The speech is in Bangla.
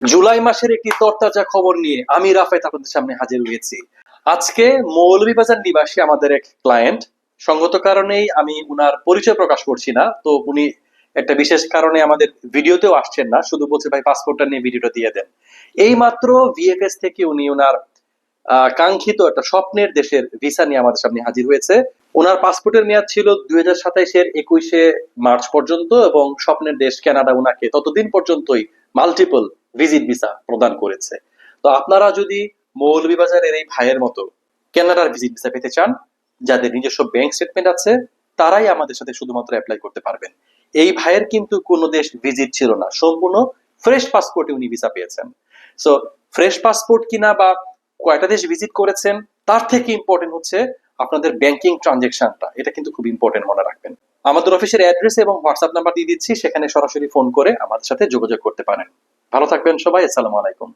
জুলাই মাসের একটি তরতাজা খবর নিয়ে আমি রাফেত আপনাদের সামনে হাজির হয়েছি। আজকে মৌলভীবাজার নিবাসী আমাদের এক ক্লায়েন্ট, সঙ্গত কারণেই আমি উনার পরিচয় প্রকাশ করছি না, তো উনি একটা বিশেষ কারণে আমাদের ভিডিওতেও আসছেন না, শুধু বলছে ভাই পাসপোর্টটা নিয়ে ভিডিওটা দিয়ে দেন। এই মাত্র ভিএফএস থেকে উনি ওনার কাঙ্ক্ষিত একটা স্বপ্নের দেশের ভিসা নিয়ে আমাদের সামনে হাজির হয়েছে। ওনার পাসপোর্টের মেয়াদ ছিল 2027-এর 21শে মার্চ পর্যন্ত এবং স্বপ্নের দেশ কানাডা ওনাকে ততদিন পর্যন্তই মাল্টিপল ভিজিট ভিসা প্রদান করেছে। তো আপনারা যদি মৌলভীবাজারের এই ভাইয়ের মতো কানাডার ভিজিট ভিসা পেতে চান, যাদের নিজস্ব ব্যাংক স্টেটমেন্ট আছে, তারাই আমাদের সাথে শুধুমাত্র অ্যাপ্লাই করতে পারবেন। এই ভাইয়ের কিন্তু কোনো দেশ ভিজিট ছিল না, সম্পূর্ণ ফ্রেশ পাসপোর্টে উনি ভিসা পেয়েছেন। সো ফ্রেশ পাসপোর্ট কিনা বা কয়টা দেশ ভিজিট করেছেন তার থেকে ইম্পর্টেন্ট হচ্ছে আপনাদের ব্যাংকিং ট্রানজেকশনটা, এটা কিন্তু খুব ইম্পর্টেন্ট, মনে রাখবেন। আমাদের অফিসের অ্যাড্রেস এবং হোয়াটসঅ্যাপ নাম্বার দিয়ে দিচ্ছি, সেখানে সরাসরি ফোন করে আমাদের সাথে যোগাযোগ করতে পারেন। ভালো থাকবেন সবাই, আসসালামু আলাইকুম।